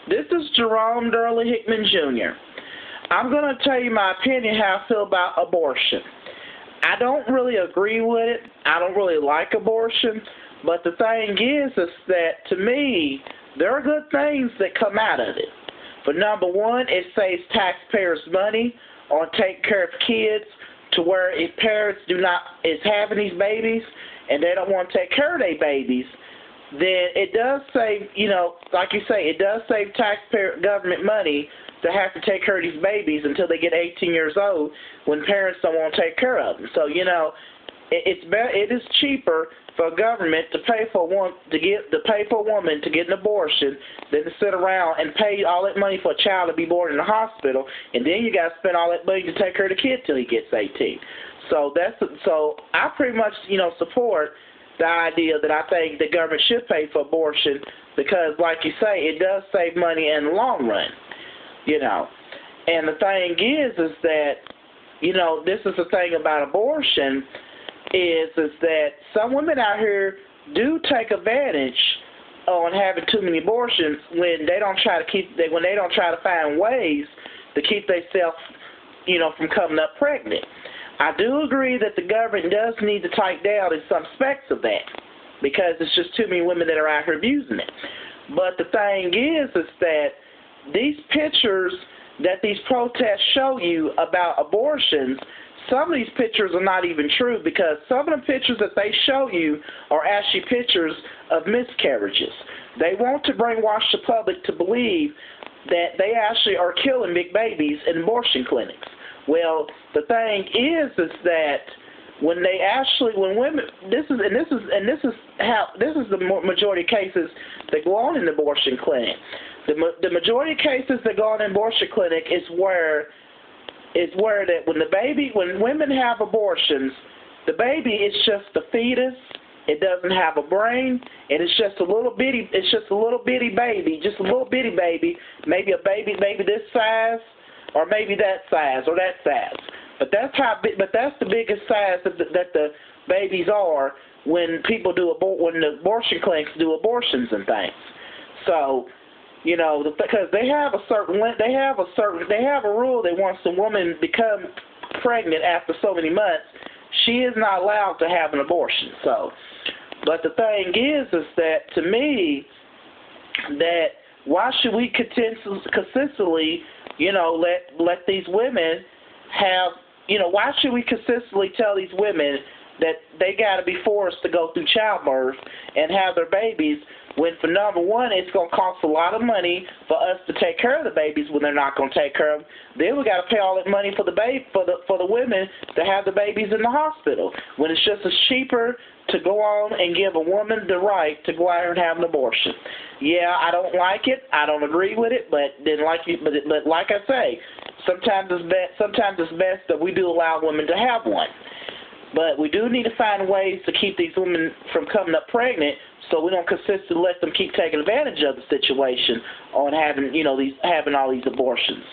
This is Jerome Durley Hickman Jr. I'm going to tell you my opinion how I feel about abortion. I don't really agree with it. I don't really like abortion. But the thing is that, to me, there are good things that come out of it. For number one, it saves taxpayers money on taking care of kids, to where if parents is having these babies and they don't want to take care of their babies, then it does save, like you say, it does save taxpayer government money to have to take care of these babies until they get 18 years old when parents don't want to take care of them. So, it is cheaper for a government to pay for a woman to get an abortion than to sit around and pay all that money for a child to be born in the hospital, and then you got to spend all that money to take care of the kid till he gets 18. So I pretty much support the idea that I think the government should pay for abortion because, like you say, it does save money in the long run. And the thing is that this is the thing about abortion is that some women out here do take advantage on having too many abortions when they don't try to find ways to keep themselves from coming up pregnant. I do agree that the government does need to tighten down in some aspects of that because it's just too many women that are out here abusing it. But the thing is that these pictures that these protests show you about abortions, some of these pictures are not even true because some of the pictures that they show you are actually pictures of miscarriages. They want to brainwash the public to believe that they actually are killing big babies in abortion clinics. Well, the thing is that when women, this is the majority of cases that go on in the abortion clinic. The majority of cases that go on in abortion clinic is where that when women have abortions, the baby is just a fetus. It doesn't have a brain, and it's just a little bitty baby, maybe a baby this size, or maybe that size, or that size. But that's the biggest size that the babies are when when the abortion clinics do abortions and things. So, because they have a rule that once a woman becomes pregnant after so many months, she is not allowed to have an abortion. So, but the thing is that to me, that why should we consistently, let these women have, why should we consistently tell these women that they got to be forced to go through childbirth and have their babies when, for number one, it's going to cost a lot of money for us to take care of the babies when they're not going to take care of them. Then we got to pay all that money for the women to have the babies in the hospital when it's just as cheaper to go on and give a woman the right to go out here and have an abortion. Yeah, I don't like it. I don't agree with it. But like I say, sometimes it's best that we do allow women to have one. But we do need to find ways to keep these women from coming up pregnant, so we don't consistently let them keep taking advantage of the situation on having having all these abortions.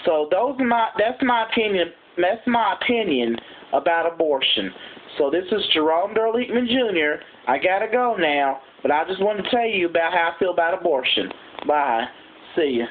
So that's my opinion. That's my opinion about abortion. So this is Jerome Durley Hickman Jr. I gotta go now, but I just wanted to tell you about how I feel about abortion. Bye. See ya.